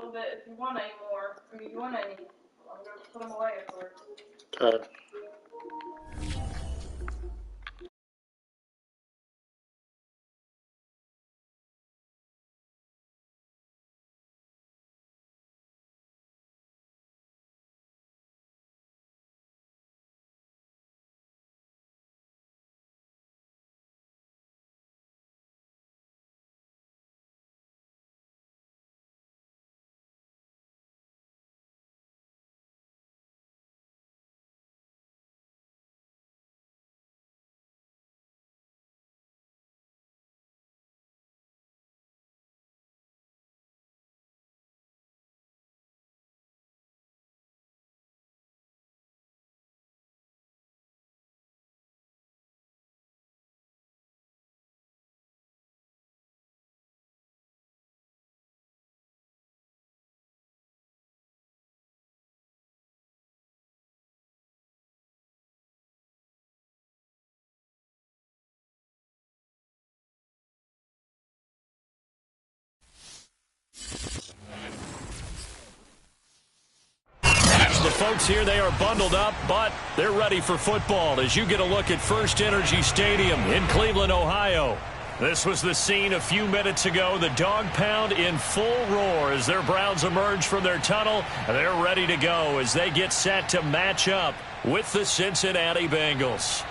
little bit if you want any more. I mean, you want any. I'm going to put them away, of course. Okay. The folks here, they are bundled up, but they're ready for football as you get a look at First Energy Stadium in Cleveland, Ohio. This was the scene a few minutes ago. The dog pound in full roar as their Browns emerge from their tunnel. They're ready to go as they get set to match up with the Cincinnati Bengals.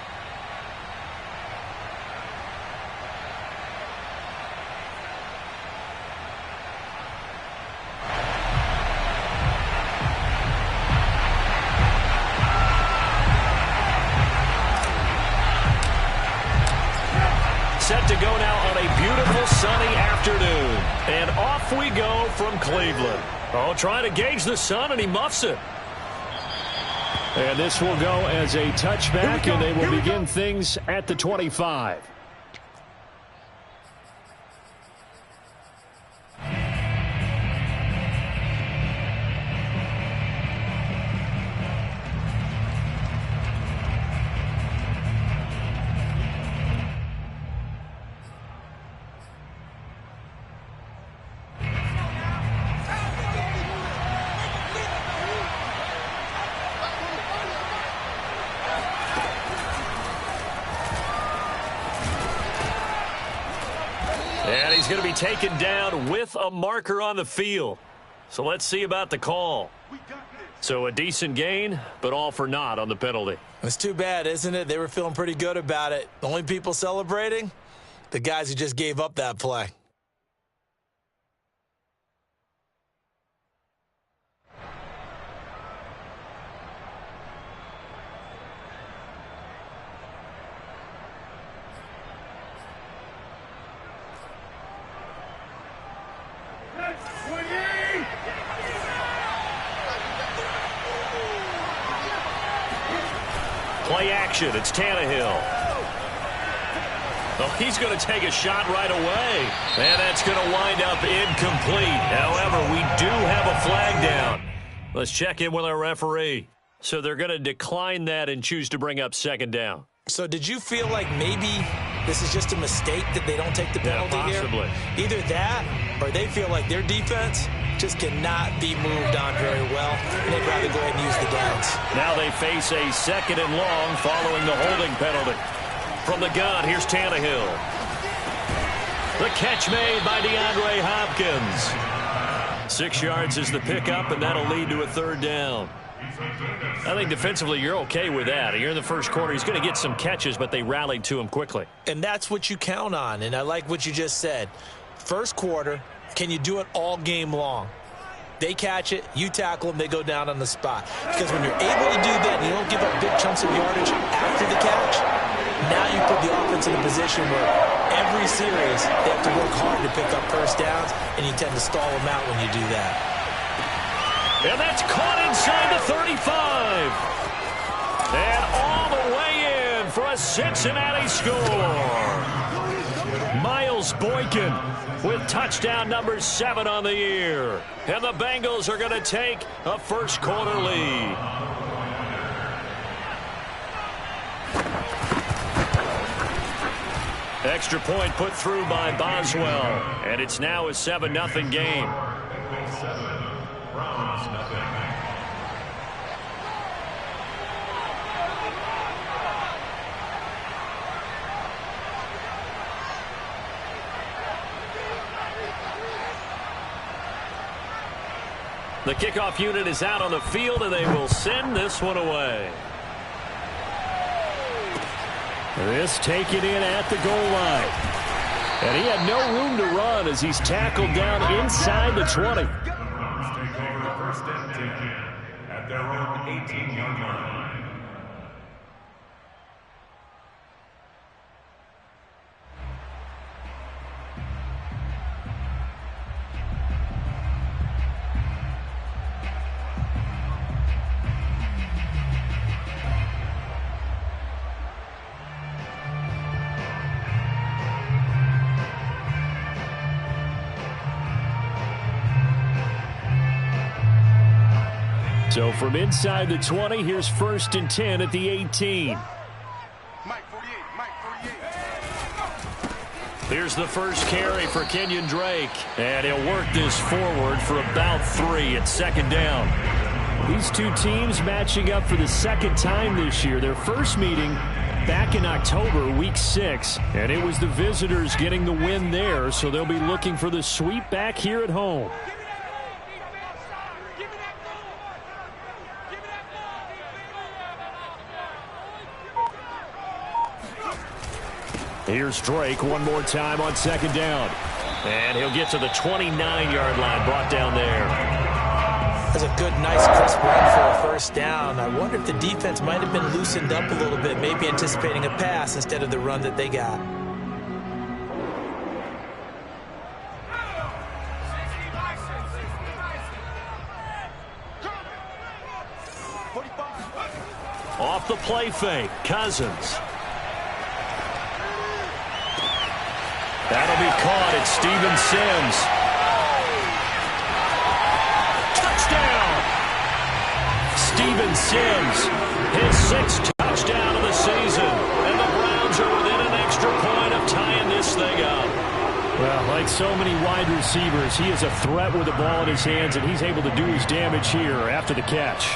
Set to go now on a beautiful sunny afternoon. And off we go from Cleveland. Oh, trying to gauge the sun, and he muffs it. And this will go as a touchback, and they will begin things at the 25. And he's going to be taken down with a marker on the field. So let's see about the call. So a decent gain, but all for naught on the penalty. It's too bad, isn't it? They were feeling pretty good about it. The only people celebrating? The guys who just gave up that play. Play action. It's Tannehill. Oh, he's going to take a shot right away. And that's going to wind up incomplete. However, we do have a flag down. Let's check in with our referee. So they're going to decline that and choose to bring up second down. So did you feel like maybe this is just a mistake that they don't take the penalty possibly here? Either that or they feel like their defense just cannot be moved on very well, and they'd rather go ahead and use the downs. Now they face a second and long following the holding penalty. From the gun, here's Tannehill. The catch made by DeAndre Hopkins. 6 yards is the pickup, and that'll lead to a third down. I think defensively you're okay with that. You're in the first quarter. He's going to get some catches, but they rallied to him quickly. And that's what you count on, and I like what you just said. First quarter, can you do it all game long? They catch it, you tackle them, they go down on the spot. Because when you're able to do that and you don't give up big chunks of yardage after the catch, now you put the offense in a position where every series they have to work hard to pick up first downs, and you tend to stall them out when you do that. And that's caught inside the 35. And all the way in for a Cincinnati score. Miles Boykin with touchdown number 7 on the year. And the Bengals are going to take a first quarter lead. Extra point put through by Boswell. And it's now a 7-0 game. The kickoff unit is out on the field, and they will send this one away. This taken in at the goal line. And he had no room to run as he's tackled down inside the 20. Take over first and 10 at their own 18-yard line. So from inside the 20, here's first and 10 at the 18. Here's the first carry for Kenyon Drake. And he'll work this forward for about 3 at second down. These two teams matching up for the second time this year. Their first meeting back in October, week 6. And it was the visitors getting the win there, so they'll be looking for the sweep back here at home. Here's Drake one more time on second down. And he'll get to the 29-yard line, brought down there. That's a good, nice, crisp run for a first down. I wonder if the defense might have been loosened up a little bit, maybe anticipating a pass instead of the run that they got. Off the play fake, Cousins. That'll be caught at Steven Sims. Touchdown! Steven Sims, his 6th touchdown of the season. And the Browns are within an extra point of tying this thing up. Well, like so many wide receivers, he is a threat with the ball in his hands, and he's able to do his damage here after the catch.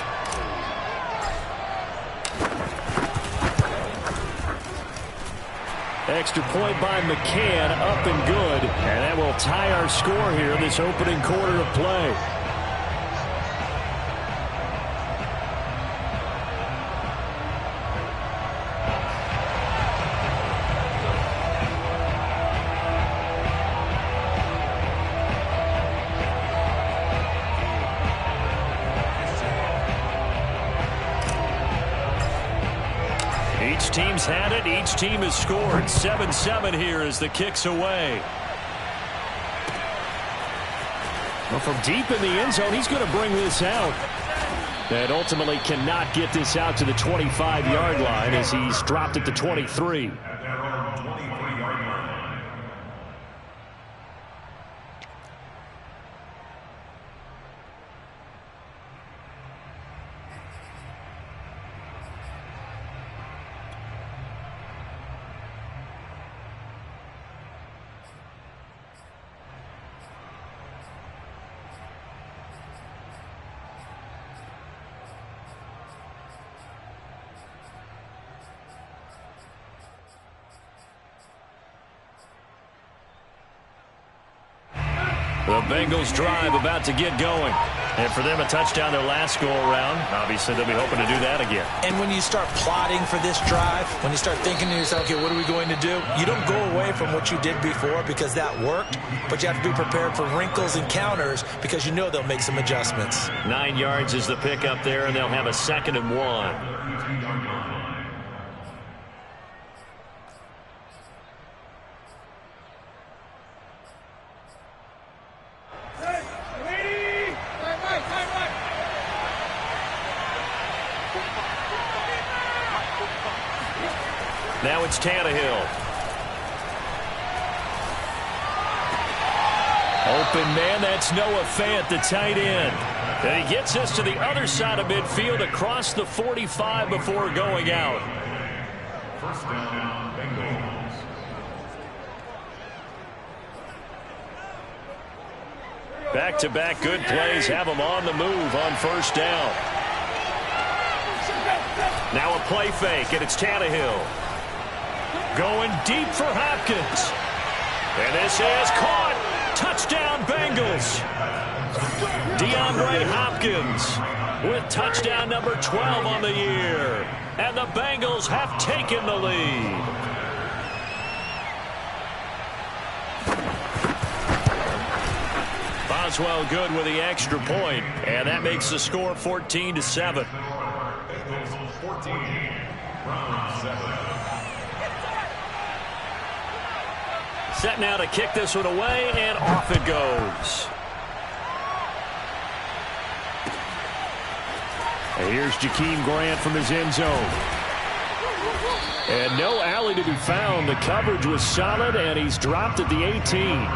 Extra point by McCann, up and good. And that will tie our score here in this opening quarter of play. Each team's had it. Each team has scored. 7-7 here as the kick's away. Well, from deep in the end zone, he's going to bring this out. And ultimately cannot get this out to the 25-yard line as he's dropped at the 23. The Bengals drive about to get going. And for them, a touchdown their last go-around. Obviously, they'll be hoping to do that again. And when you start plotting for this drive, when you start thinking to yourself, okay, what are we going to do? You don't go away from what you did before because that worked, but you have to be prepared for wrinkles and counters because you know they'll make some adjustments. 9 yards is the pickup there, and they'll have a 2nd and 1. Now it's Tannehill. Open man, that's Noah Fant, the tight end. And he gets us to the other side of midfield across the 45 before going out. First down, Bengals. Back-to-back good plays have them on the move on first down. Now a play fake, and it's Tannehill. Going deep for Hopkins. And this is caught. Touchdown, Bengals. DeAndre Hopkins with touchdown number 12 on the year. And the Bengals have taken the lead. Boswell good with the extra point, and that makes the score 14-7. Set now to kick this one away, and off it goes. And here's Jakeem Grant from his end zone. And no alley to be found. The coverage was solid, and he's dropped at the 18.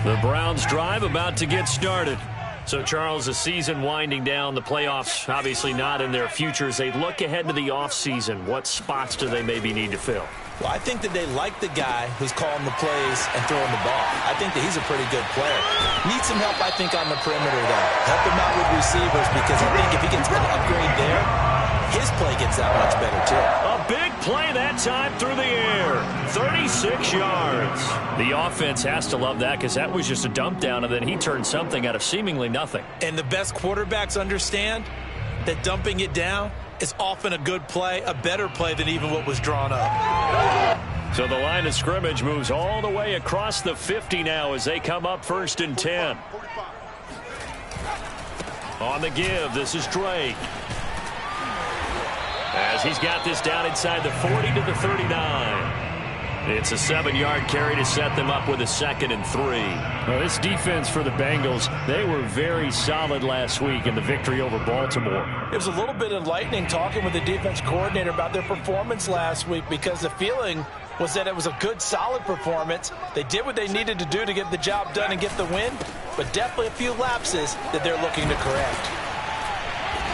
The Browns drive about to get started. So, Charles, the season winding down, the playoffs obviously not in their future. As they look ahead to the offseason, what spots do they maybe need to fill? Well, I think that they like the guy who's calling the plays and throwing the ball. I think that he's a pretty good player. Needs some help, I think, on the perimeter, though. Help him out with receivers, because I think if he gets an upgrade there, his play gets that much better, too. A big play that time through the air. 36 yards. The offense has to love that, because that was just a dump down, and then he turned something out of seemingly nothing. And the best quarterbacks understand that dumping it down is often a good play, a better play than even what was drawn up. So the line of scrimmage moves all the way across the 50 now as they come up 1st and 10. On the give, this is Drake. As he's got this down inside the 40 to the 39. It's a 7-yard carry to set them up with a 2nd and 3. Well, this defense for the Bengals, they were very solid last week in the victory over Baltimore. It was a little bit enlightening talking with the defense coordinator about their performance last week, because the feeling was that it was a good, solid performance. They did what they needed to do to get the job done and get the win, but definitely a few lapses that they're looking to correct.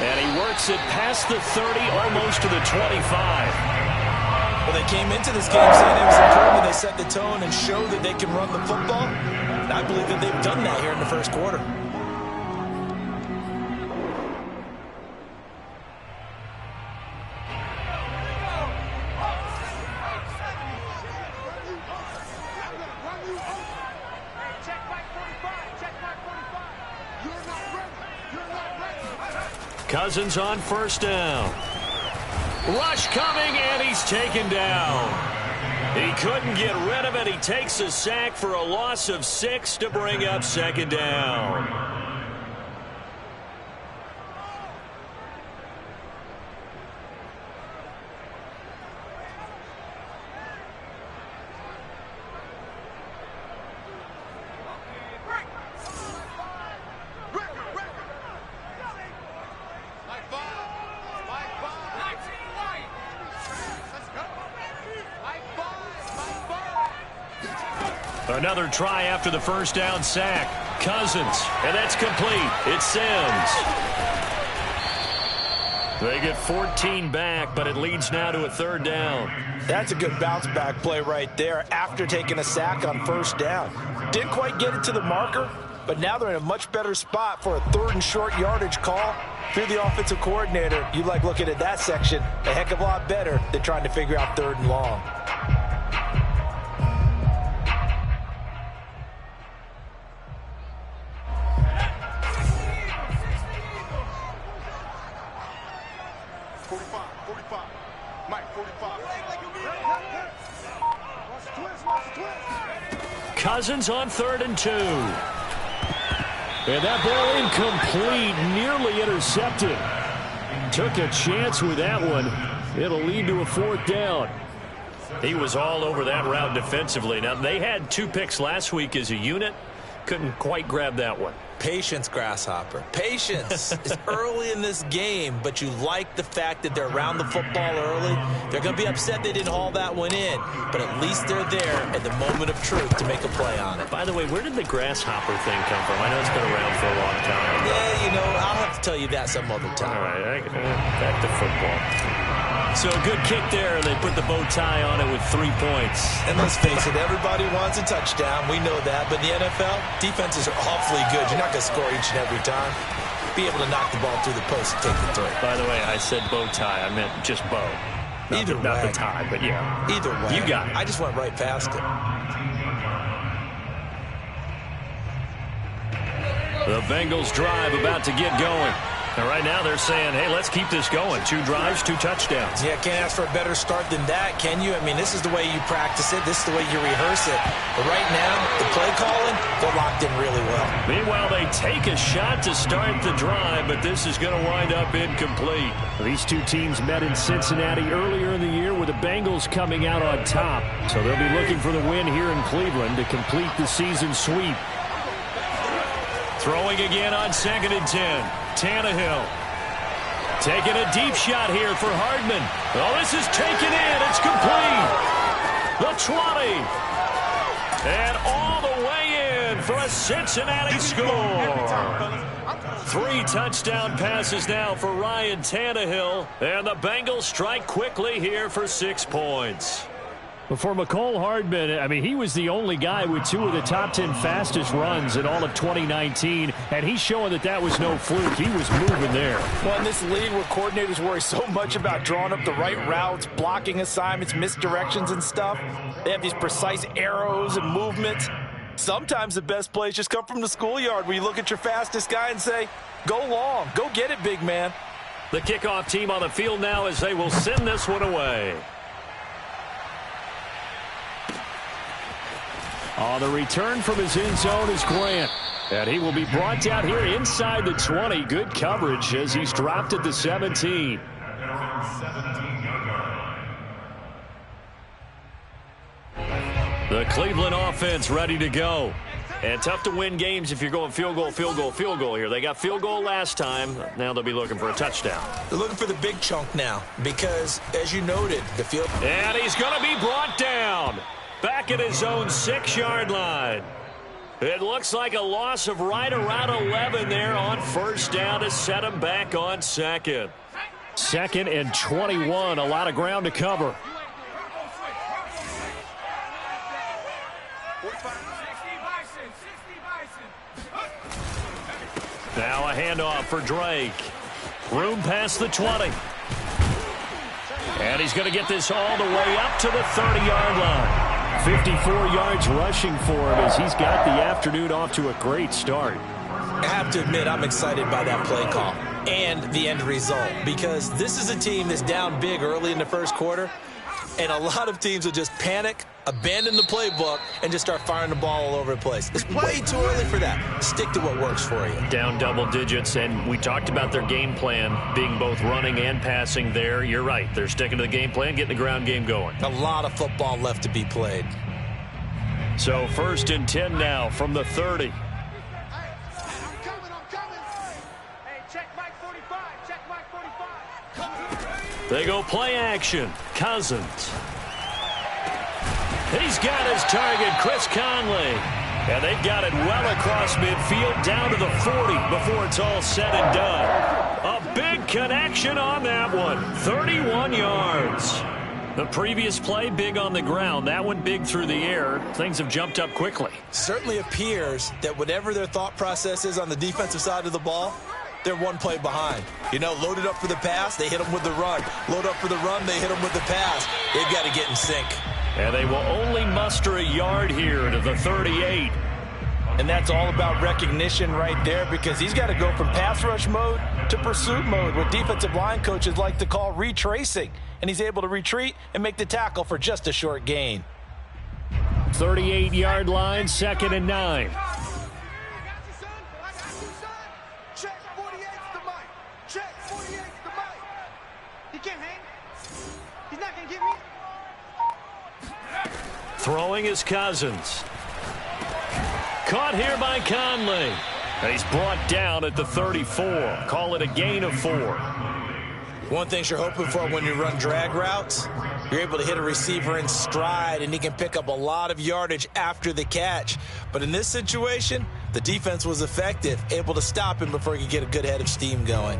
And he works it past the 30, almost to the 25. Well, they came into this game saying it was important that they set the tone and show that they can run the football. And I believe that they've done that here in the first quarter. Cousins on first down. Rush coming, and he's taken down. He couldn't get rid of it. He takes a sack for a loss of 6 to bring up 2nd down. Another try after the first down sack. Cousins, and that's complete. It's Sims. They get 14 back, but it leads now to a 3rd down. That's a good bounce-back play right there after taking a sack on first down. Didn't quite get it to the marker, but now they're in a much better spot for a 3rd and short yardage call through the offensive coordinator. You like looking at that section a heck of a lot better than trying to figure out 3rd and long. Cousins on 3rd and 2. And that ball incomplete, nearly intercepted. Took a chance with that one. It'll lead to a 4th down. He was all over that route defensively. Now, they had 2 picks last week as a unit. Couldn't quite grab that one. Patience, Grasshopper. Patience. It's early in this game, but you like the fact that they're around the football early. They're going to be upset they didn't haul that one in, but at least they're there at the moment of truth to make a play on it. By the way, where did the grasshopper thing come from? I know it's been around for a long time. Yeah, you know, I'll have to tell you that some other time. All right, back to football. So a good kick there, and they put the bow tie on it with 3 points. And let's face it, everybody wants a touchdown. We know that. But in the NFL, defenses are awfully good. You're not going to score each and every time. Be able to knock the ball through the post and take the throw. By the way, I said bow tie. I meant just bow. Not the tie, but yeah. Either way. You got it. I just went right past it. The Bengals drive about to get going. And right now they're saying, hey, let's keep this going. 2 drives, 2 touchdowns. Yeah, can't ask for a better start than that, can you? I mean, this is the way you practice it. This is the way you rehearse it. But right now, the play calling, they're locked in really well. Meanwhile, they take a shot to start the drive, but this is going to wind up incomplete. These two teams met in Cincinnati earlier in the year with the Bengals coming out on top. So they'll be looking for the win here in Cleveland to complete the season sweep. Throwing again on 2nd and 10. Tannehill taking a deep shot here for Hardman. Oh, this is taken in. It's complete. The 20. And all the way in for a Cincinnati score. 3 touchdown passes now for Ryan Tannehill. And the Bengals strike quickly here for 6 points. For McCole Hardman, I mean, he was the only guy with 2 of the top 10 fastest runs in all of 2019, and he's showing that was no fluke. He was moving there. Well, in this league where coordinators worry so much about drawing up the right routes, blocking assignments, misdirections and stuff, they have these precise arrows and movements. Sometimes the best plays just come from the schoolyard where you look at your fastest guy and say, go long, go get it, big man. The kickoff team on the field now as they will send this one away. On the return from his end zone is Grant. And he will be brought down here inside the 20. Good coverage as he's dropped at the 17. The Cleveland offense ready to go. And tough to win games if you're going field goal, field goal, field goal here. They got field goal last time. Now they'll be looking for a touchdown. They're looking for the big chunk now because, as you noted, the field... And he's going to be brought down. Back at his own 6-yard line. It looks like a loss of right around 11 there on 1st down to set him back on 2nd. 2nd and 21, a lot of ground to cover. Now a handoff for Drake. Room past the 20. And he's going to get this all the way up to the 30-yard line. 54 yards rushing for him as he's got the afternoon off to a great start. I have to admit, I'm excited by that play call and the end result because this is a team that's down big early in the first quarter, and a lot of teams will just panic, abandon the playbook, and just start firing the ball all over the place. It's way too early for that. Stick to what works for you. Down double digits, and we talked about their game plan being both running and passing there. You're right. They're sticking to the game plan, getting the ground game going. A lot of football left to be played. So 1st and 10 now from the 30. I'm coming. Hey, check Mike 45. Check Mike 45. They go play action. Cousins. He's got his target, Chris Conley. And they've got it well across midfield down to the 40 before it's all said and done. A big connection on that one. 31 yards. The previous play, big on the ground. That one big through the air. Things have jumped up quickly. Certainly appears that whatever their thought process is on the defensive side of the ball, they're one play behind. You know, loaded up for the pass, they hit them with the run. Load up for the run, they hit them with the pass. They've got to get in sync. And they will only muster a yard here to the 38. And that's all about recognition right there because he's got to go from pass rush mode to pursuit mode, what defensive line coaches like to call retracing. And he's able to retreat and make the tackle for just a short gain. 38-yard line, 2nd and 9. Check 48's the mic. Check 48's the mic. He can't hang. He's not going to get me. Throwing is Cousins. Caught here by Conley. And he's brought down at the 34. Call it a gain of 4. One thing you're hoping for when you run drag routes, you're able to hit a receiver in stride, and he can pick up a lot of yardage after the catch. But in this situation, the defense was effective, able to stop him before he could get a good head of steam going.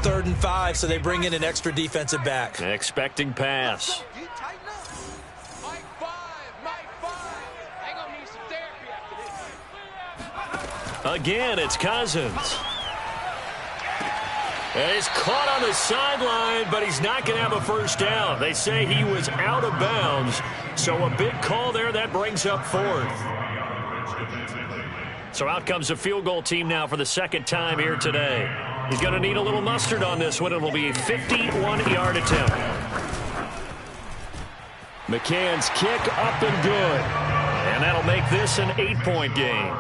Third and 5, so they bring in an extra defensive back. Expecting pass. Again, it's Cousins. And he's caught on the sideline, but he's not going to have a first down. They say he was out of bounds, so a big call there. That brings up 4th. So out comes a field goal team now for the second time here today. He's going to need a little mustard on this one. It'll be a 51-yard attempt. McCann's kick up and good. And that'll make this an 8-point game.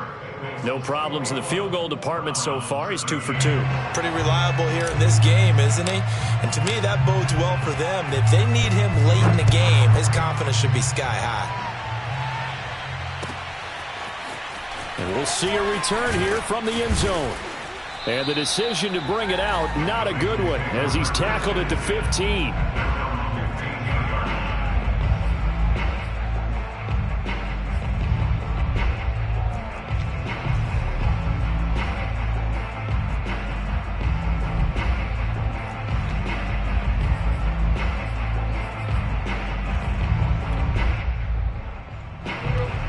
No problems in the field goal department so far. He's 2 for 2. Pretty reliable here in this game, isn't he? And to me, that bodes well for them. If they need him late in the game, his confidence should be sky high. And we'll see a return here from the end zone. And the decision to bring it out, not a good one, as he's tackled at the 15.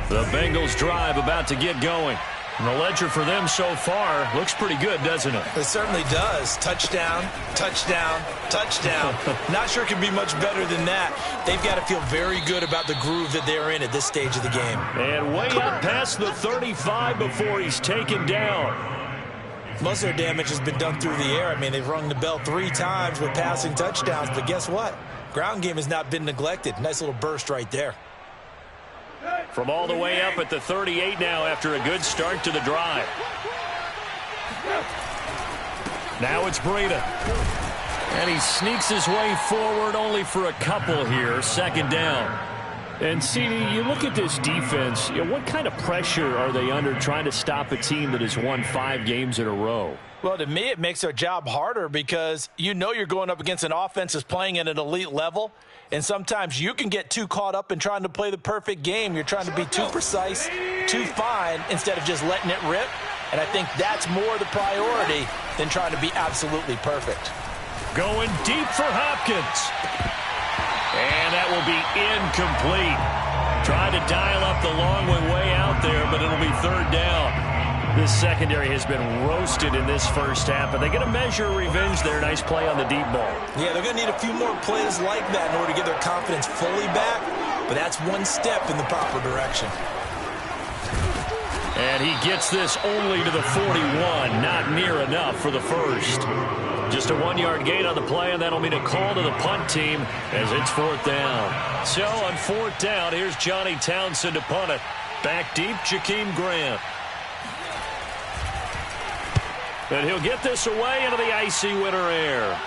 The Bengals drive about to get going. And the ledger for them so far looks pretty good, doesn't it? It certainly does. Touchdown, touchdown, touchdown. Not sure it can be much better than that. They've got to feel very good about the groove that they're in at this stage of the game. And way up past the 35 before he's taken down. Most of their damage has been done through the air. I mean, they've rung the bell 3 times with passing touchdowns, but guess what? Ground game has not been neglected. Nice little burst right there. From all the way up at the 38 now after a good start to the drive. Now it's Breida. And he sneaks his way forward only for a couple here. Second down. And, CD, you look at this defense, what kind of pressure are they under trying to stop a team that has won 5 games in a row? Well, to me, it makes their job harder because you know you're going up against an offense that's playing at an elite level. And sometimes you can get too caught up in trying to play the perfect game. You're trying to be too precise, too fine, instead of just letting it rip. And I think that's more the priority than trying to be absolutely perfect. Going deep for Hopkins. And that will be incomplete. Trying to dial up the long way out there, but it'll be third down. This secondary has been roasted in this first half, but they get a measure of revenge there. Nice play on the deep ball. Yeah, they're going to need a few more plays like that in order to get their confidence fully back, but that's one step in the proper direction. And he gets this only to the 41, not near enough for the first. Just a 1-yard gain on the play, and that'll mean a call to the punt team as it's fourth down. So on fourth down, here's Johnny Townsend to punt it. Back deep, Jakeem Grant. And he'll get this away into the icy winter air.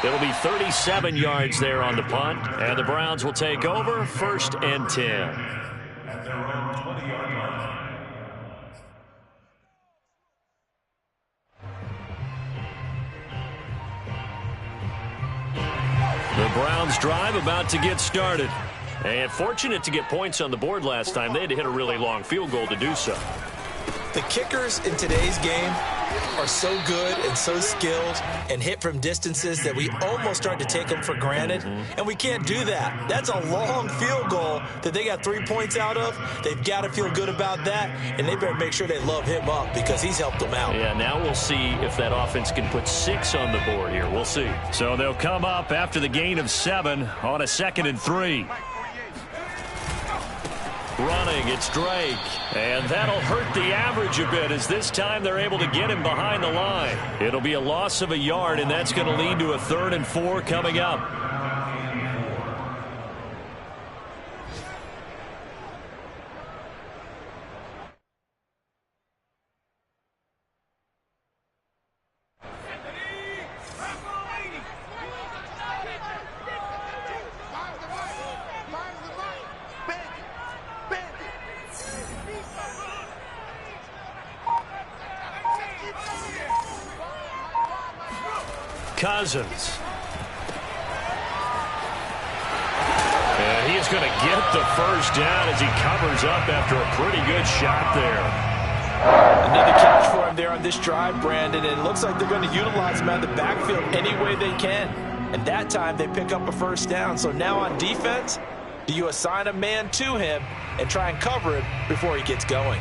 It'll be 37 yards there on the punt, and the Browns will take over, 1st and 10. At their own 20-yard line. The Browns drive about to get started. And fortunate to get points on the board last time. They had to hit a really long field goal to do so. The kickers in today's game are so good and so skilled and hit from distances that we almost start to take them for granted, and we can't do that. That's a long field goal that they got 3 points out of. They've got to feel good about that, and they better make sure they love him up because he's helped them out. Yeah, now we'll see if that offense can put 6 on the board here. We'll see. So they'll come up after the gain of 7 on a 2nd and 3. Running, it's Drake. And that'll hurt the average a bit as this time they're able to get him behind the line. It'll be a loss of a yard, and that's going to lead to a 3rd and 4 coming up. Cousins. And he is going to get the first down as he covers up after a pretty good shot there. Another catch for him there on this drive, Brandon. And it looks like they're going to utilize him out of the backfield any way they can. And that time they pick up a first down. So now on defense, do you assign a man to him and try and cover him before he gets going?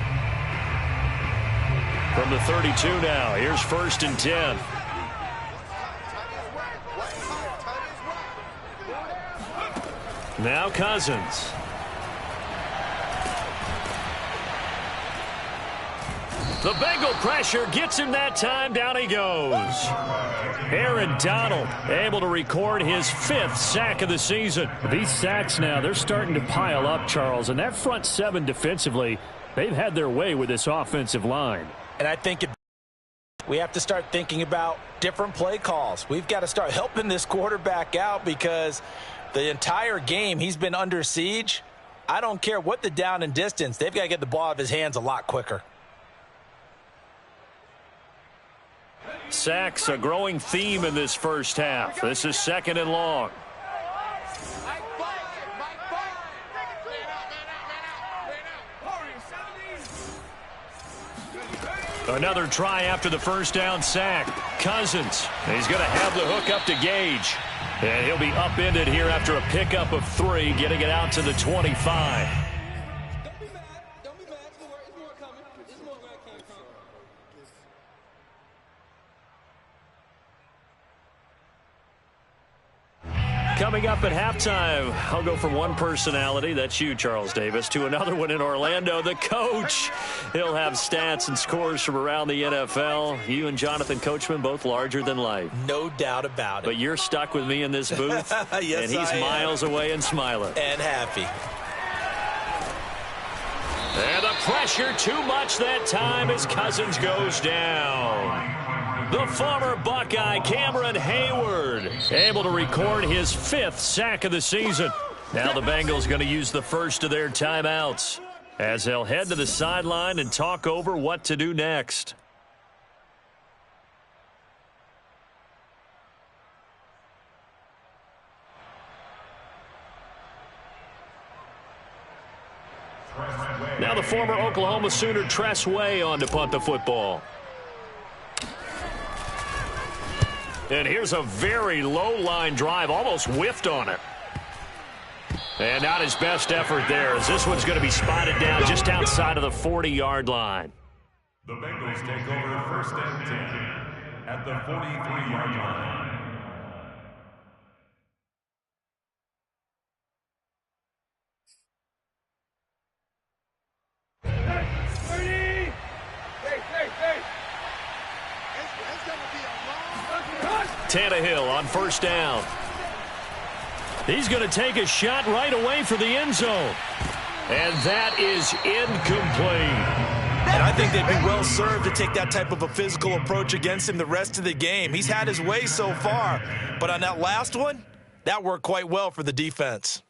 From the 32 now, here's 1st and 10. Now Cousins. The Bengal pressure gets him that time. Down he goes. Aaron Donald able to record his 5th sack of the season. These sacks now, they're starting to pile up, Charles. And that front 7 defensively, they've had their way with this offensive line. And I think we have to start thinking about different play calls. We've got to start helping this quarterback out because the entire game he's been under siege. I don't care what the down and distance. They've got to get the ball out of his hands a lot quicker. Sacks, a growing theme in this first half. This is 2nd and long. Another try after the first down sack. Cousins, he's going to have the hook up to Gage. And he'll be upended here after a pickup of 3, getting it out to the 25. Don't be mad. It's more coming. It's more where I came from. Coming up at halftime, I'll go from one personality, that's you, Charles Davis, to another one in Orlando, the coach. He'll have stats and scores from around the NFL. You and Jonathan Coachman, both larger than life. No doubt about it. But you're stuck with me in this booth, yes, and he's miles away and smiling. And happy. And the pressure too much that time as Cousins goes down. The former Buckeye, Cameron Hayward, able to record his 5th sack of the season. Now the Bengals going to use the first of their timeouts as they'll head to the sideline and talk over what to do next. Now the former Oklahoma Sooner Tress Way on to punt the football. And here's a very low-line drive, almost whiffed on it. And not his best effort there, as this one's going to be spotted down just outside of the 40-yard line. The Bengals take over 1st and 10 at the 43-yard line. Tannehill on 1st down. He's going to take a shot right away for the end zone. And that is incomplete. And I think they'd be well served to take that type of a physical approach against him the rest of the game. He's had his way so far. But on that last one, that worked quite well for the defense.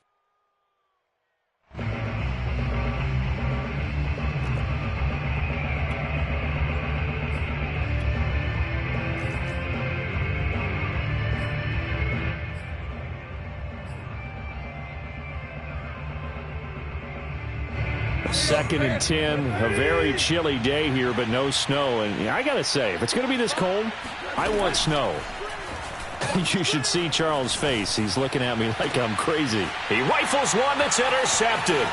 Second and 10, a very chilly day here, but no snow. And I got to say, if it's going to be this cold, I want snow. You should see Charles' face. He's looking at me like I'm crazy. He rifles one that's intercepted.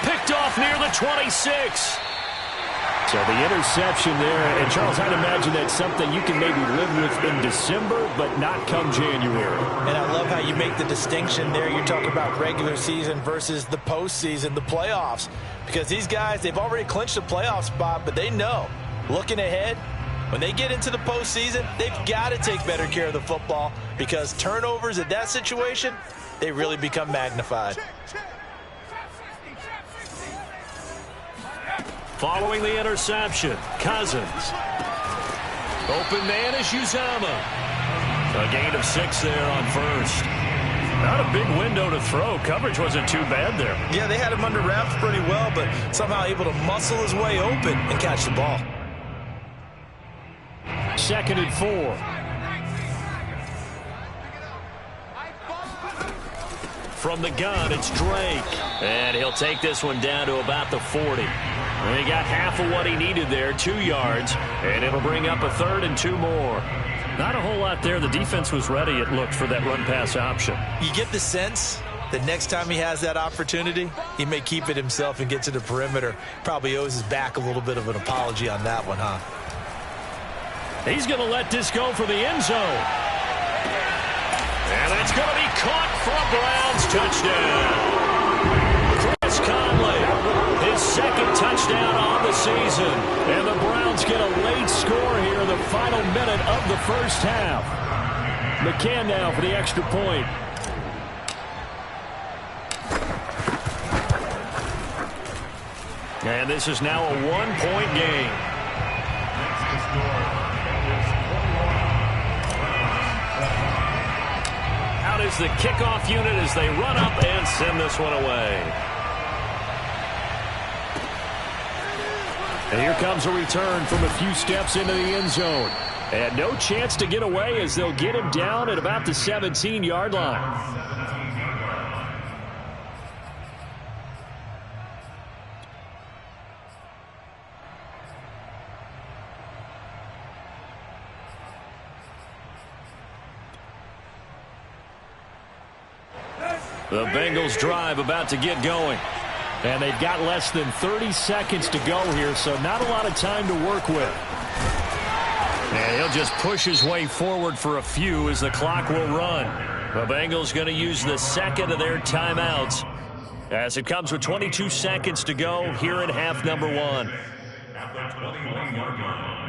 Picked off near the 26. So the interception there, and Charles, I'd imagine that's something you can maybe live with in December, but not come January. And I love how you make the distinction there. You're talking about regular season versus the postseason, the playoffs. Because these guys, they've already clinched a playoff spot, but they know, looking ahead, when they get into the postseason, they've got to take better care of the football because turnovers in that situation, they really become magnified. Following the interception, Cousins. Open man is Uzama. A gain of 6 there on 1st. Not a big window to throw. Coverage wasn't too bad there. Yeah, they had him under wraps pretty well, but somehow able to muscle his way open and catch the ball. 2nd and 4. From the gun, it's Drake. And he'll take this one down to about the 40. And he got half of what he needed there, 2 yards. And it'll bring up a 3rd and 2 more. Not a whole lot there. The defense was ready, it looked, for that run-pass option. You get the sense that next time he has that opportunity, he may keep it himself and get to the perimeter. Probably owes his back a little bit of an apology on that one, huh? He's going to let this go for the end zone. And it's going to be caught for a Browns touchdown. Chris Conley, his 2nd touchdown on the season. And the Browns get a late score here in the final minute of the first half. McCann now for the extra point. And this is now a 1-point game. Out is the kickoff unit as they run up and send this one away. And here comes a return from a few steps into the end zone. And no chance to get away as they'll get him down at about the 17-yard line. The Bengals drive about to get going. And they've got less than 30 seconds to go here, so not a lot of time to work with. And he'll just push his way forward for a few as the clock will run. The Bengals going to use the 2nd of their timeouts as it comes with 22 seconds to go here in half number 1. At the 21-yard line.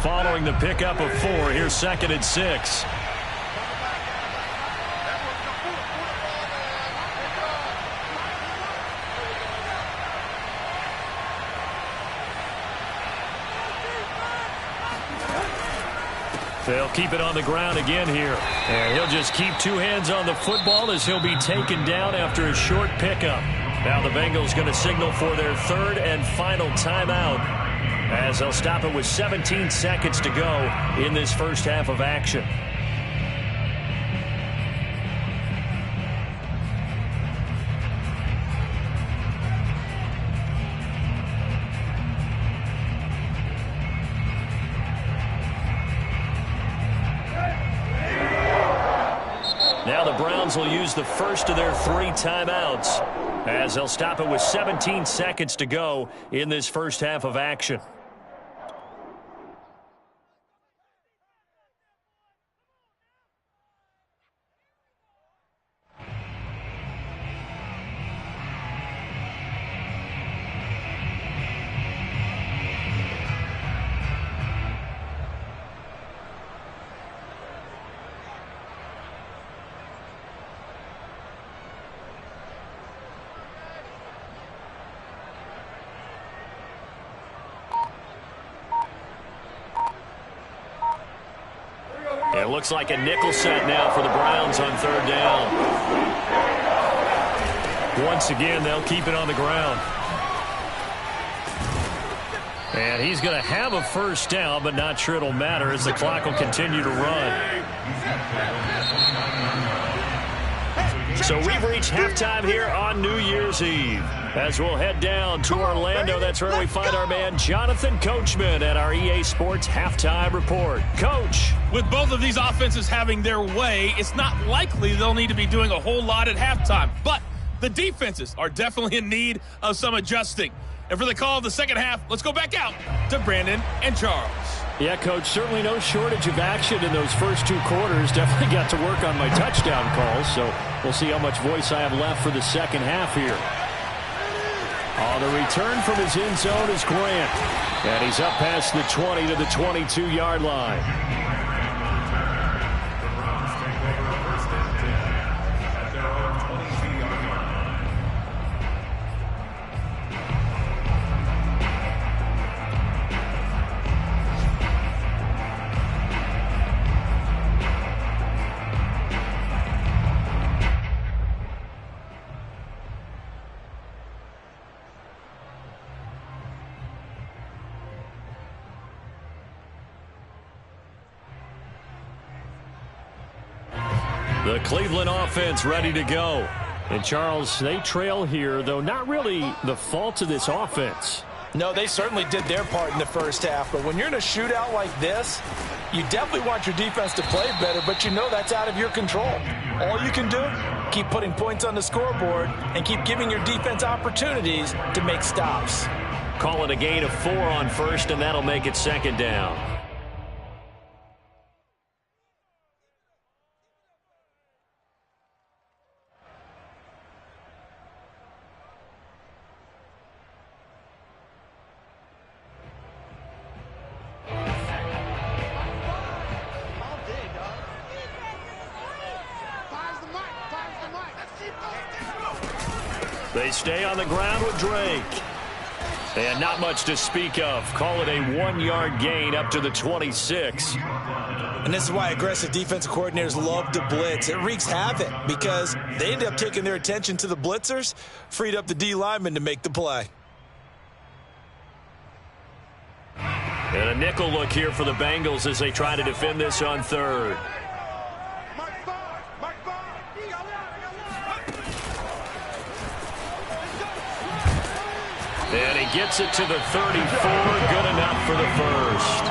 Following the pickup of 4, here's 2nd and 6. They'll keep it on the ground again here. And he'll just keep 2 hands on the football as he'll be taken down after a short pickup. Now the Bengals going to signal for their 3rd and final timeout, as they'll stop it with 17 seconds to go in this first half of action. Now the Browns will use the first of their 3 timeouts, as they'll stop it with 17 seconds to go in this first half of action. It looks like a nickel set now for the Browns on 3rd down. Once again, they'll keep it on the ground. And he's going to have a first down, but not sure it'll matter as the clock will continue to run. So we've reached halftime here on New Year's Eve. As we'll head down to Orlando, that's where we find our man Jonathan Coachman at our EA Sports Halftime Report. Coach. With both of these offenses having their way, it's not likely they'll need to be doing a whole lot at halftime. But the defenses are definitely in need of some adjusting. And for the call of the second half, let's go back out to Brandon and Charles. Yeah, Coach, certainly no shortage of action in those first 2 quarters. Definitely got to work on my touchdown calls, so we'll see how much voice I have left for the second half here. On the return from his end zone is Grant, and he's up past the 20 to the 22-yard line. The Browns take over 1st and 10 at their own 22-yard line. The Cleveland offense ready to go. And, Charles, they trail here, though not really the fault of this offense. No, they certainly did their part in the first half. But when you're in a shootout like this, you definitely want your defense to play better, but you know that's out of your control. All you can do, keep putting points on the scoreboard and keep giving your defense opportunities to make stops. Call it a gain of 4 on first, and that'll make it second down. They stay on the ground with Drake. And not much to speak of. Call it a 1-yard gain up to the 26. And this is why aggressive defensive coordinators love to blitz. It wreaks havoc because they end up taking their attention to the blitzers, freed up the D lineman to make the play. And a nickel look here for the Bengals as they try to defend this on third. And he gets it to the 34. Good enough for the first.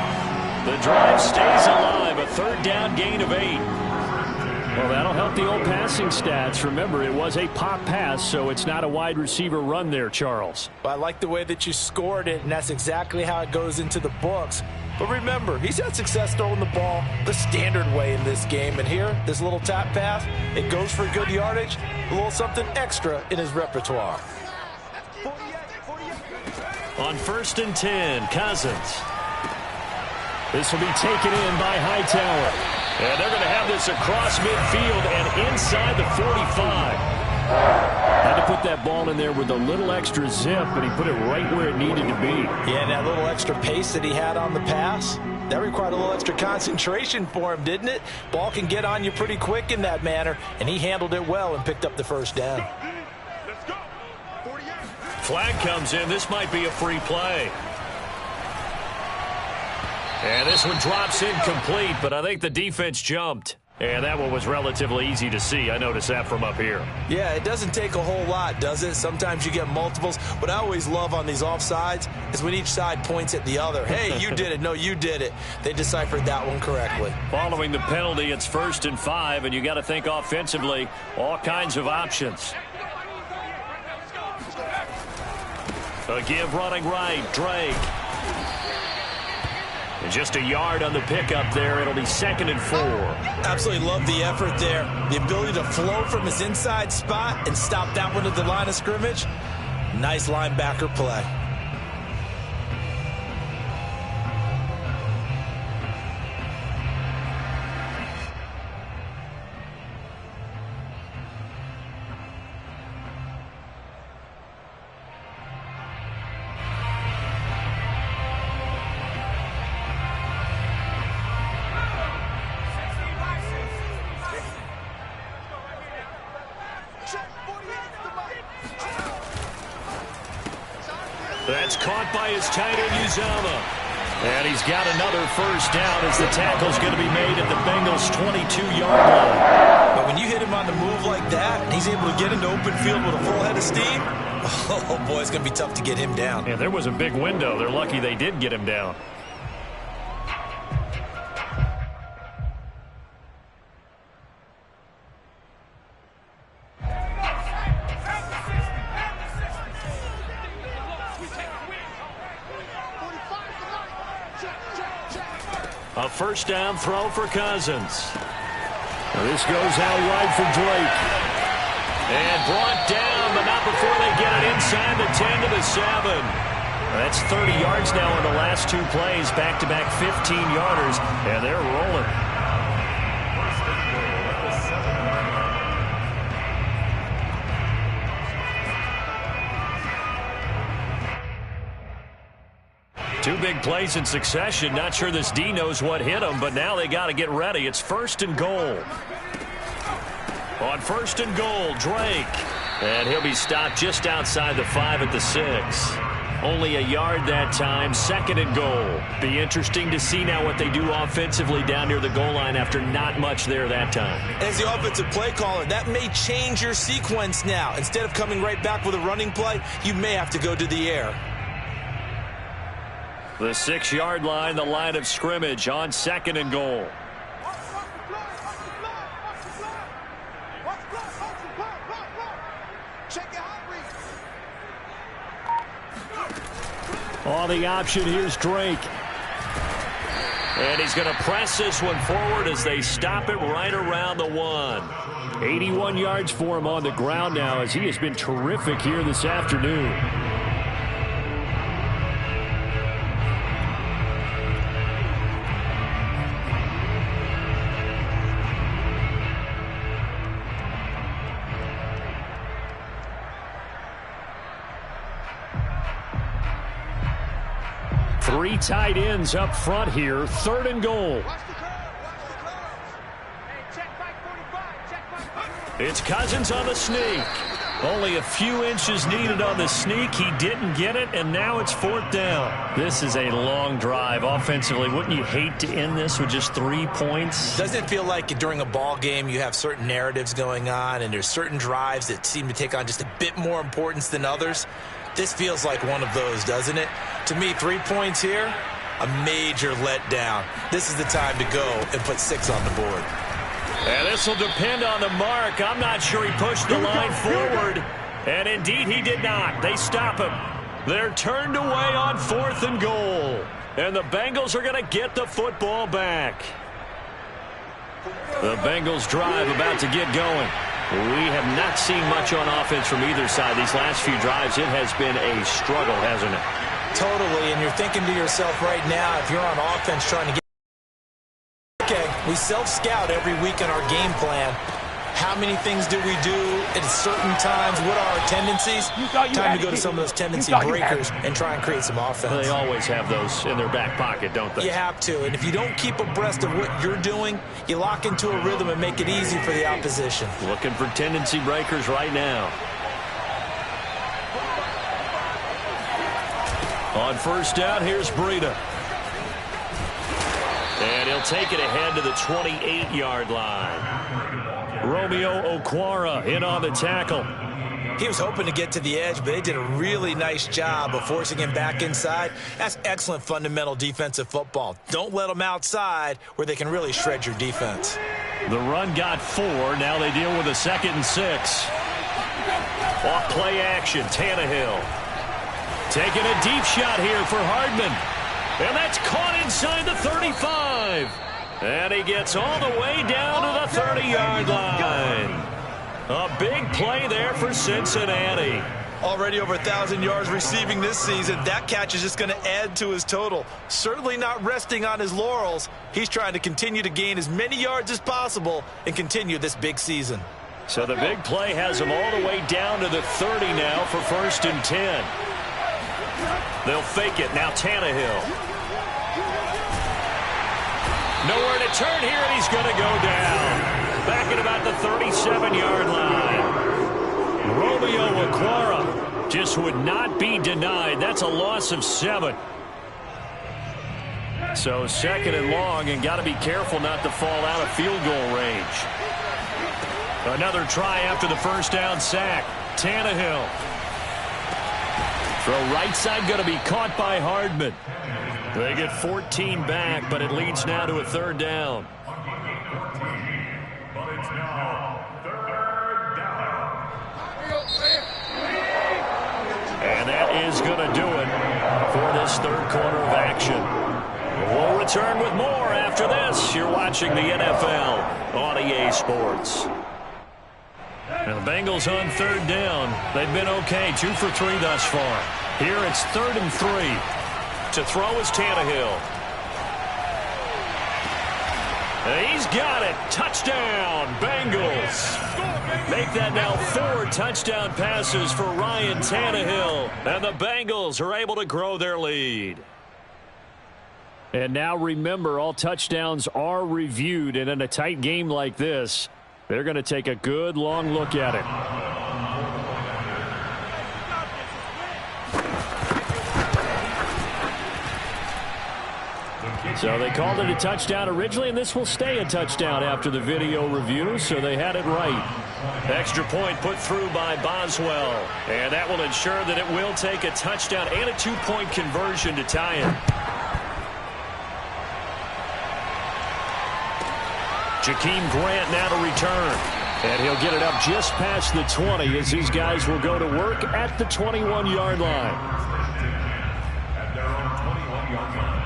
The drive stays alive. A third down gain of 8. Well, that'll help the old passing stats. Remember, it was a pop pass, so it's not a wide receiver run there, Charles. I like the way that you scored it, and that's exactly how it goes into the books. But remember, he's had success throwing the ball the standard way in this game. And here, this little tap pass, it goes for good yardage, a little something extra in his repertoire. On 1st and 10, Cousins. This will be taken in by Hightower. And they're going to have this across midfield and inside the 45. Had to put that ball in there with a little extra zip, but he put it right where it needed to be. Yeah, and that little extra pace that he had on the pass, that required a little extra concentration for him, didn't it? Ball can get on you pretty quick in that manner, and he handled it well and picked up the first down. Flag comes in. This might be a free play. And this one drops incomplete, but I think the defense jumped. And that one was relatively easy to see. I noticed that from up here. Yeah, it doesn't take a whole lot, does it? Sometimes you get multiples. What I always love on these offsides is when each side points at the other. Hey, you did it. No, you did it. They deciphered that one correctly. Following the penalty, it's 1st and 5, and you got to think offensively, all kinds of options. A give running right, Drake. And just a yard on the pickup there. It'll be 2nd and 4. Absolutely love the effort there. The ability to flow from his inside spot and stop that one at the line of scrimmage. Nice linebacker play. That's caught by his tight end, Uzama. And he's got another first down as the tackle's going to be made at the Bengals' 22-yard line. But when you hit him on the move like that, and he's able to get into open field with a full head of steam, oh, boy, it's going to be tough to get him down. Yeah, there was a big window. They're lucky they did get him down. A first down throw for Cousins. Well, this goes out wide for Drake. And brought down, but not before they get it inside the 10 to the 7. That's 30 yards now in the last 2 plays, back-to-back 15-yarders, and they're rolling. Two big plays in succession. Not sure this D knows what hit him, but now they got to get ready. It's 1st and goal. On 1st and goal, Drake. And he'll be stopped just outside the 5 at the 6. Only a yard that time, 2nd and goal. Be interesting to see now what they do offensively down near the goal line after not much there that time. As the offensive play caller, that may change your sequence now. Instead of coming right back with a running play, you may have to go to the air. The 6-yard line, the line of scrimmage on 2nd and goal. On the option, here's Drake. And he's going to press this one forward as they stop it right around the 1. 81 yards for him on the ground now as he has been terrific here this afternoon. Three tight ends up front here. 3rd and goal. It's Cousins on the sneak. Only a few inches needed on the sneak. He didn't get it, and now it's 4th down. This is a long drive offensively. Wouldn't you hate to end this with just 3 points? Doesn't it feel like during a ball game you have certain narratives going on and there's certain drives that seem to take on just a bit more importance than others? This feels like one of those, doesn't it? To me, 3 points here, a major letdown. This is the time to go and put 6 on the board. And this will depend on the mark. I'm not sure he pushed the line forward. And indeed, he did not. They stop him. They're turned away on 4th and goal. And the Bengals are going to get the football back. The Bengals drive about to get going. We have not seen much on offense from either side. These last few drives, it has been a struggle, hasn't it? Totally, and you're thinking to yourself right now, if you're on offense trying to get... Okay, we self-scout every week in our game plan. How many things do we do at certain times? What are our tendencies? Time to go to some of those tendency breakers and try and create some offense. They always have those in their back pocket, don't they? You have to, and if you don't keep abreast of what you're doing, you lock into a rhythm and make it easy for the opposition. Looking for tendency breakers right now. On 1st down, here's Breida. And he'll take it ahead to the 28-yard line. Romeo Okwara in on the tackle. He was hoping to get to the edge, but they did a really nice job of forcing him back inside. That's excellent fundamental defensive football. Don't let them outside where they can really shred your defense. The run got 4. Now they deal with a 2nd and 6. Off play action, Tannehill. Taking a deep shot here for Hardman. And that's caught inside the 35. And he gets all the way down to the 30-yard line. A big play there for Cincinnati. Already over 1,000 yards receiving this season. That catch is just going to add to his total. Certainly not resting on his laurels. He's trying to continue to gain as many yards as possible and continue this big season. So the big play has him all the way down to the 30 now for 1st and 10. They'll fake it. Now Tannehill. Nowhere to turn here, and he's going to go down. Back at about the 37-yard line. Romeo Okwara just would not be denied. That's a loss of 7. So 2nd and long, and got to be careful not to fall out of field goal range. Another try after the 1st down sack. Tannehill. Throw right side going to be caught by Hardman. They get 14 back, but it leads now to a 3rd down. But it's now 3rd down. And that is going to do it for this 3rd quarter of action. We'll return with more after this. You're watching the NFL on EA Sports. And the Bengals on 3rd down. They've been okay, 2 for 3 thus far. Here it's 3rd and 3. To throw is Tannehill. And he's got it. Touchdown, Bengals. Make that now 4 touchdown passes for Ryan Tannehill. And the Bengals are able to grow their lead. And now remember, all touchdowns are reviewed, and in a tight game like this, they're going to take a good long look at it. So they called it a touchdown originally, and this will stay a touchdown after the video review, so they had it right. Extra point put through by Boswell. And that will ensure that it will take a touchdown and a 2-point conversion to tie it. Jakeem Grant now to return. And he'll get it up just past the 20 as these guys will go to work at the 21-yard line. At their own 21-yard line.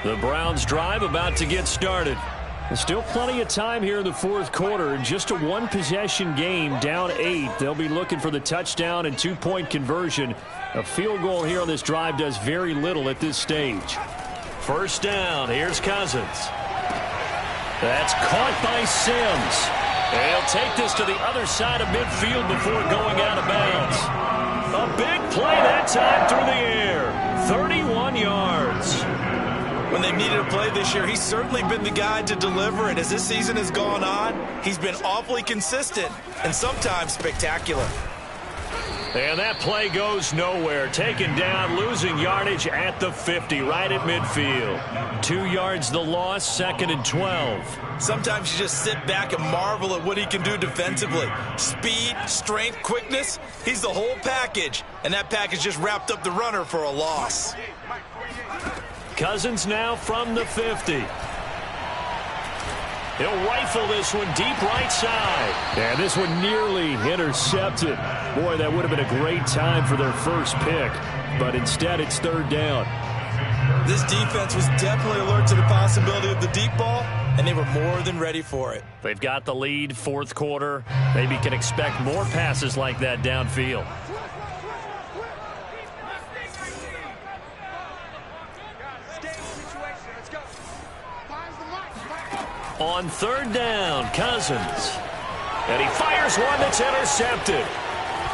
The Browns drive about to get started. There's still plenty of time here in the fourth quarter. Just a one-possession game, down 8. They'll be looking for the touchdown and 2-point conversion. A field goal here on this drive does very little at this stage. First down. Here's Cousins. That's caught by Sims. They'll take this to the other side of midfield before going out of bounds. A big play that time through the air. 31 yards. When they've needed a play this year, he's certainly been the guy to deliver, and as this season has gone on, he's been awfully consistent and sometimes spectacular. And that play goes nowhere. Taken down, losing yardage at the 50, right at midfield. 2 yards the loss, 2nd and 12. Sometimes you just sit back and marvel at what he can do defensively. Speed, strength, quickness, he's the whole package, and that package just wrapped up the runner for a loss. Cousins now from the 50. He'll rifle this one deep right side. And this one nearly intercepted. Boy, that would have been a great time for their first pick. But instead, it's 3rd down. This defense was definitely alert to the possibility of the deep ball, and they were more than ready for it. They've got the lead, fourth quarter. Maybe can expect more passes like that downfield. On 3rd down, Cousins. And he fires one that's intercepted.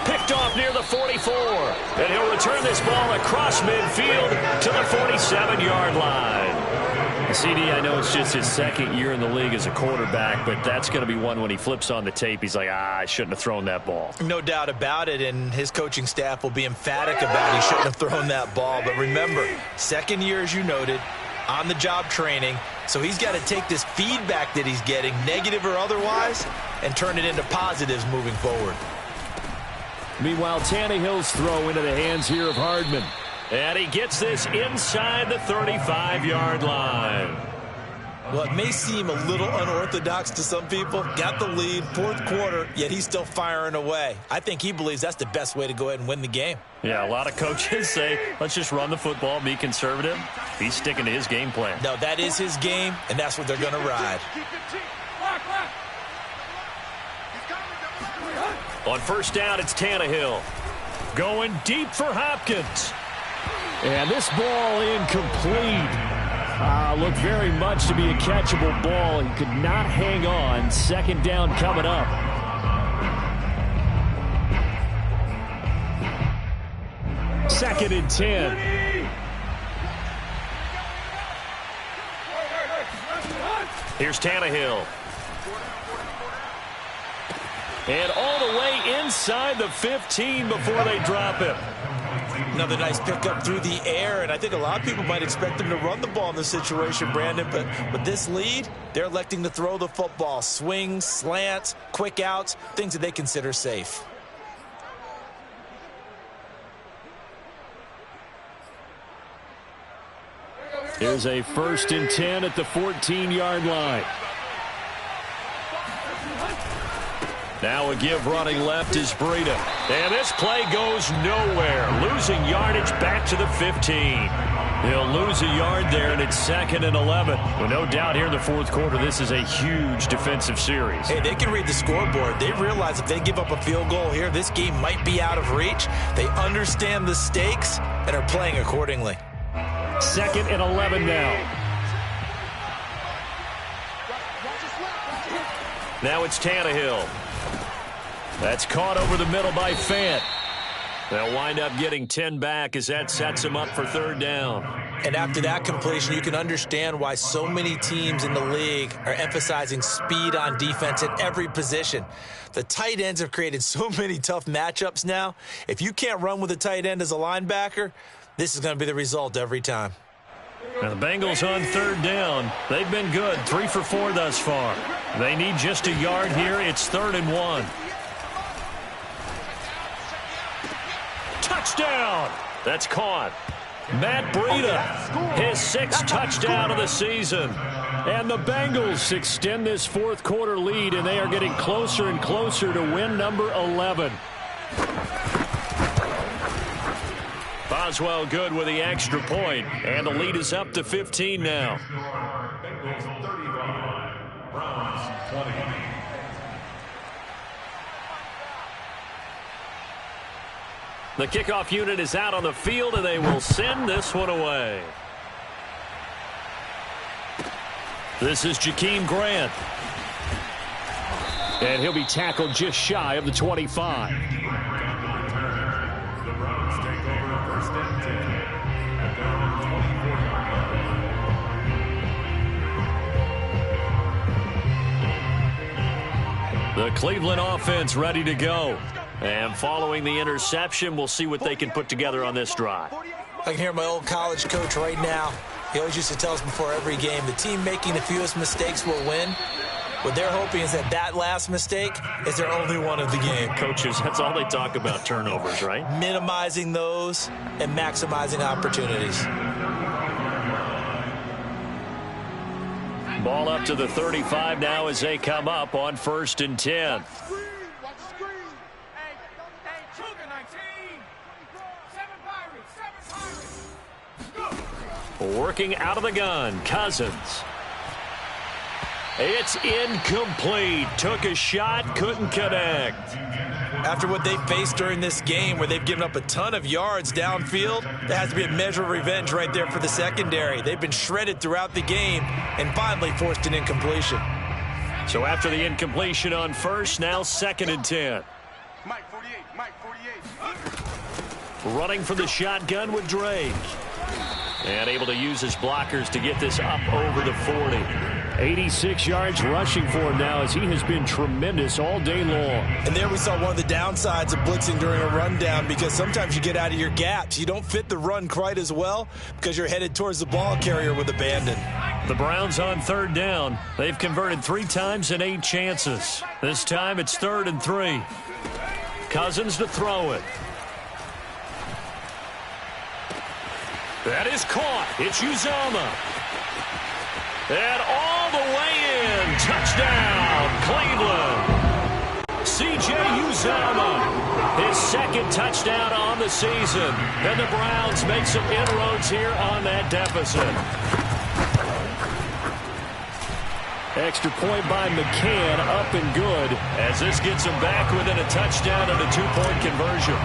Picked off near the 44. And he'll return this ball across midfield to the 47-yard line. CD, I know it's just his 2nd year in the league as a quarterback, but that's going to be one when he flips on the tape, he's like, I shouldn't have thrown that ball. No doubt about it, and his coaching staff will be emphatic about he shouldn't have thrown that ball. But remember, 2nd year, as you noted, on-the-job training, so he's got to take this feedback that he's getting, negative or otherwise, and turn it into positives moving forward. Meanwhile, Tannehill's throw into the hands here of Hardman. And he gets this inside the 35-yard line. Well, it may seem a little unorthodox to some people. Got the lead, fourth quarter, yet he's still firing away. I think he believes that's the best way to go ahead and win the game. Yeah, a lot of coaches say, let's just run the football, be conservative. He's sticking to his game plan. No, that is his game, and that's what they're going to ride. On 1st down, it's Tannehill. Going deep for Hopkins. And this ball incomplete. Looked very much to be a catchable ball. He could not hang on. 2nd down coming up. Second and 10. Here's Tannehill. And all the way inside the 15 before they drop him. Another nice pickup through the air, and I think a lot of people might expect them to run the ball in this situation, Brandon, but with this lead, they're electing to throw the football. Swings, slants, quick outs, things that they consider safe. Here's a 1st and 10 at the 14-yard line. Now a give running left is Breida. And this play goes nowhere. Losing yardage back to the 15. He'll lose a yard there, and it's 2nd and 11. Well, no doubt here in the fourth quarter, this is a huge defensive series. Hey, they can read the scoreboard. They realize if they give up a field goal here, this game might be out of reach. They understand the stakes and are playing accordingly. 2nd and 11 now. Now it's Tannehill. That's caught over the middle by Fant. They'll wind up getting 10 back as that sets him up for 3rd down. And after that completion, you can understand why so many teams in the league are emphasizing speed on defense at every position. The tight ends have created so many tough matchups now. If you can't run with a tight end as a linebacker, this is going to be the result every time. Now the Bengals on third down. They've been good, 3 for 4 thus far. They need just a yard here. It's 3rd and 1. Touchdown! That's caught. Matt Breida, his 6th touchdown of the season. And the Bengals extend this fourth quarter lead, and they are getting closer and closer to win number 11. Boswell good with the extra point, and the lead is up to 15 now. Bengals 35, Browns 20. The kickoff unit is out on the field, and they will send this one away. This is Jakeem Grant. And he'll be tackled just shy of the 25. The Browns take over first and 10 at their own 24-yard line. The Cleveland offense ready to go. And following the interception, we'll see what they can put together on this drive. I can hear my old college coach right now. He always used to tell us before every game, the team making the fewest mistakes will win. What they're hoping is that last mistake is their only one of the game. Coaches, that's all they talk about, turnovers, right? Minimizing those and maximizing opportunities. Ball up to the 35 now as they come up on 1st and 10. Working out of the gun, Cousins. It's incomplete. Took a shot, couldn't connect. After what they faced during this game where they've given up a ton of yards downfield, there has to be a measure of revenge right there for the secondary. They've been shredded throughout the game and finally forced an incompletion. So after the incompletion on 1st, now 2nd and 10. Mike 48, Mike 48. Running for the shotgun with Drake. And able to use his blockers to get this up over the 40. 86 yards rushing for him now as he has been tremendous all day long. And there we saw one of the downsides of blitzing during a rundown, because sometimes you get out of your gaps. You don't fit the run quite as well because you're headed towards the ball carrier with abandon. The Browns on 3rd down. They've converted 3 times in 8 chances. This time it's 3rd and 3. Cousins to throw it. That is caught. It's Uzomah. And all the way in. Touchdown, Cleveland. C.J. Uzomah. His 2nd touchdown on the season. And the Browns make some inroads here on that deficit. Extra point by McCann, up and good. As this gets him back within a touchdown and a 2-point conversion.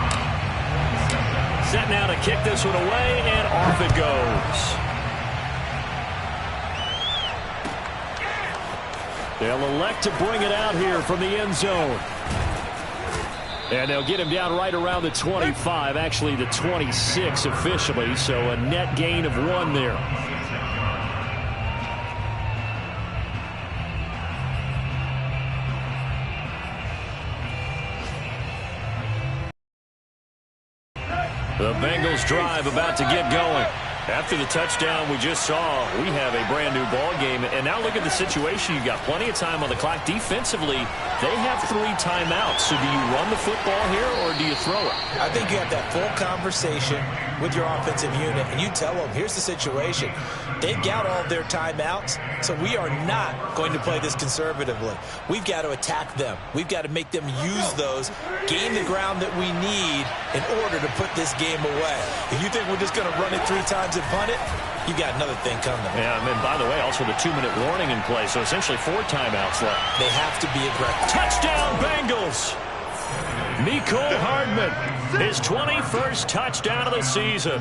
Set now to kick this one away, and off it goes. They'll elect to bring it out here from the end zone. And they'll get him down right around the 25, actually the 26 officially, so a net gain of 1 there. The Bengals drive about to get going. After the touchdown we just saw, we have a brand-new ball game. And now look at the situation. You've got plenty of time on the clock. Defensively, they have 3 timeouts. So do you run the football here or do you throw it? I think you have that full conversation with your offensive unit, and you tell them, here's the situation. They've got all of their timeouts, so we are not going to play this conservatively. We've got to attack them. We've got to make them use those, gain the ground that we need in order to put this game away. If you think we're just going to run it 3 times and punt it, you got another thing coming. Yeah, and by the way, also the 2-minute warning in play, so essentially 4 timeouts left. They have to be aggressive. Touchdown, Bengals! Mecole Hardman, his 21st touchdown of the season.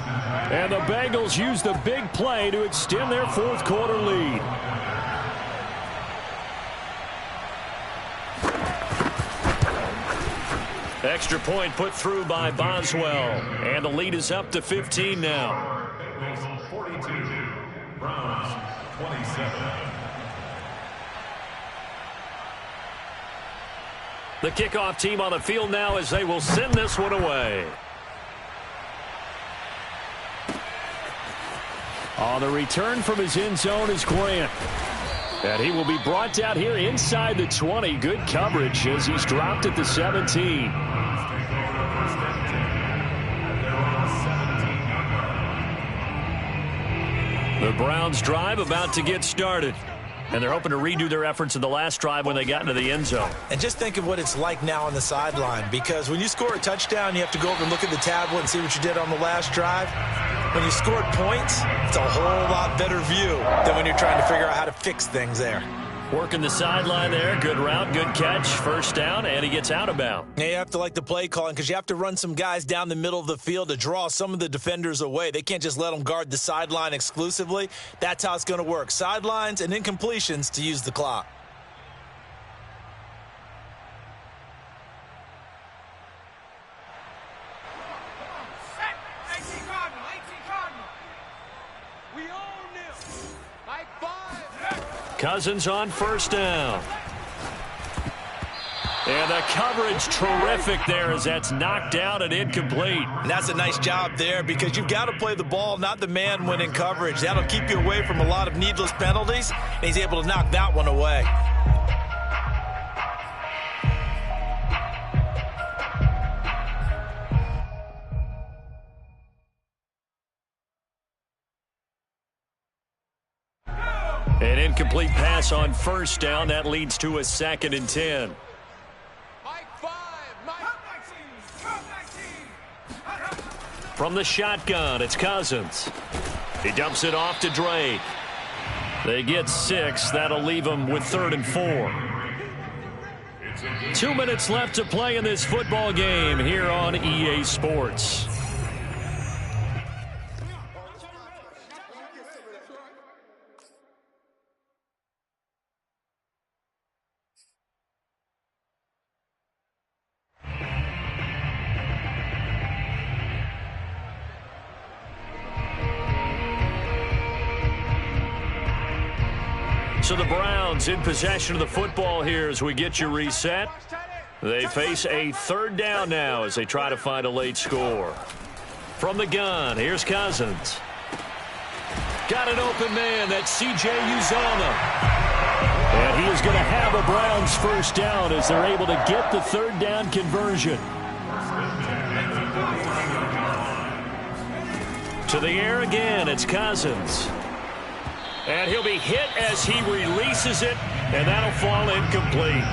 And the Bengals use the big play to extend their fourth quarter lead. Extra point put through by Boswell. And the lead is up to 15 now. Bengals 42, 47. The kickoff team on the field now as they will send this one away. On the return from his end zone is Grant. And he will be brought down here inside the 20. Good coverage as he's dropped at the 17. The Browns drive about to get started. And they're hoping to redo their efforts in the last drive when they got into the end zone. And just think of what it's like now on the sideline, because when you score a touchdown, you have to go over and look at the tablet and see what you did on the last drive. When you scored points, it's a whole lot better view than when you're trying to figure out how to fix things there. Working the sideline there. Good route, good catch. First down, and he gets out of bounds. Yeah, you have to like the play calling because you have to run some guys down the middle of the field to draw some of the defenders away. They can't just let them guard the sideline exclusively. That's how it's going to work. Sidelines and incompletions to use the clock. Cousins on first down. And the coverage terrific there as that's knocked down and incomplete. And that's a nice job there because you've got to play the ball, not the man when in coverage. That'll keep you away from a lot of needless penalties, and he's able to knock that one away. An incomplete pass on first down. That leads to a 2nd and 10. From the shotgun, it's Cousins. He dumps it off to Drake. They get 6. That'll leave them with 3rd and 4. 2 minutes left to play in this football game here on EA Sports. So the Browns in possession of the football here as we get you reset. They face a 3rd down now as they try to find a late score. From the gun, here's Cousins. Got an open man, that's C.J. Uzomah. And he is going to have a Browns first down as they're able to get the 3rd down conversion. To the air again, it's Cousins. And he'll be hit as he releases it, and that'll fall incomplete.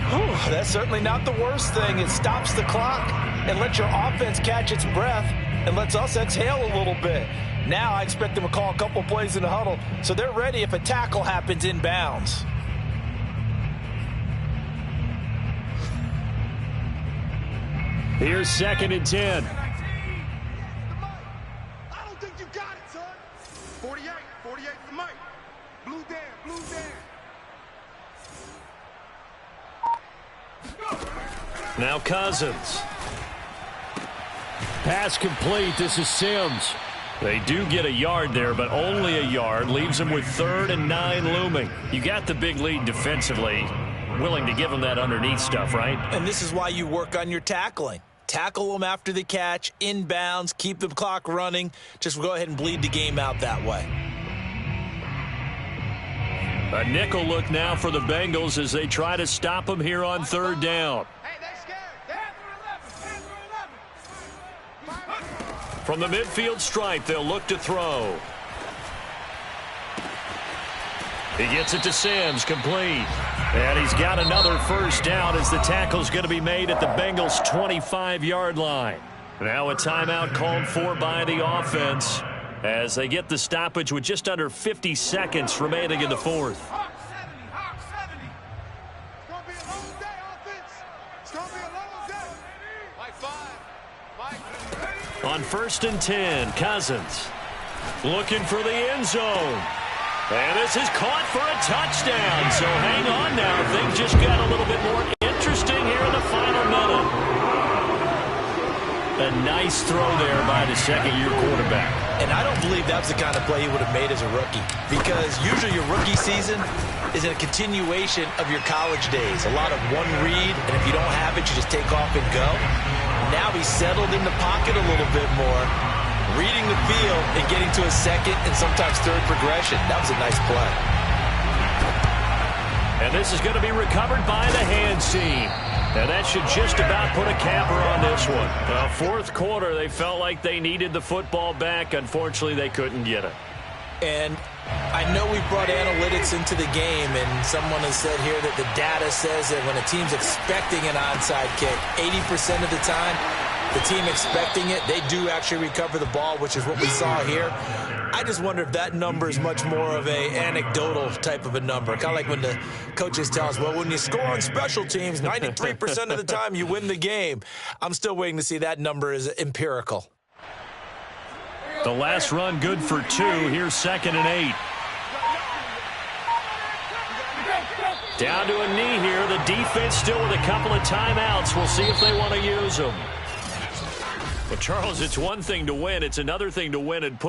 Whew, that's certainly not the worst thing. It stops the clock and lets your offense catch its breath and lets us exhale a little bit. Now I expect them to call a couple plays in the huddle, so they're ready if a tackle happens inbounds. Here's 2nd and 10. I don't think you got it, son. 48 for Mike. Blue Dan. Now Cousins. Pass complete. This is Sims. They do get a yard there, but only a yard. Leaves them with 3rd and 9 looming. You got the big lead defensively. Willing to give them that underneath stuff, right? And this is why you work on your tackling. Tackle them after the catch, inbounds, keep the clock running. Just go ahead and bleed the game out that way. A nickel look now for the Bengals as they try to stop them here on 3rd down. From the midfield stripe, they'll look to throw. He gets it to Sims, complete. And he's got another first down as the tackle's going to be made at the Bengals' 25-yard line. Now a timeout called for by the offense as they get the stoppage with just under 50 seconds remaining in the 4th. On 1st and 10, Cousins looking for the end zone. And this is caught for a touchdown. So hang on now. Things just got a little bit more interesting here in the final minute. a nice throw there by the second-year quarterback. And I don't believe that was the kind of play he would have made as a rookie, because usually your rookie season is a continuation of your college days. A lot of one read, and if you don't have it, you just take off and go. Now he's settled in the pocket a little bit more, reading the field and getting to a second and sometimes third progression. That was a nice play. And this is going to be recovered by the hands team. And that should just about put a capper on this one. Well, fourth quarter, they felt like they needed the football back. Unfortunately, they couldn't get it. And I know we brought analytics into the game, and someone has said here that the data says that when a team's expecting an onside kick, 80% of the time, the team expecting it, they do actually recover the ball, which is what we saw here. I just wonder if that number is much more of a anecdotal type of a number. Kind of like when the coaches tell us, well, when you score on special teams, 93% of the time you win the game. I'm still waiting to see that number is empirical. The last run good for 2. Here's 2nd and 8. Down to a knee here. The defense still with a couple of timeouts. We'll see if they want to use them. Well, Charles, it's one thing to win. It's another thing to win and put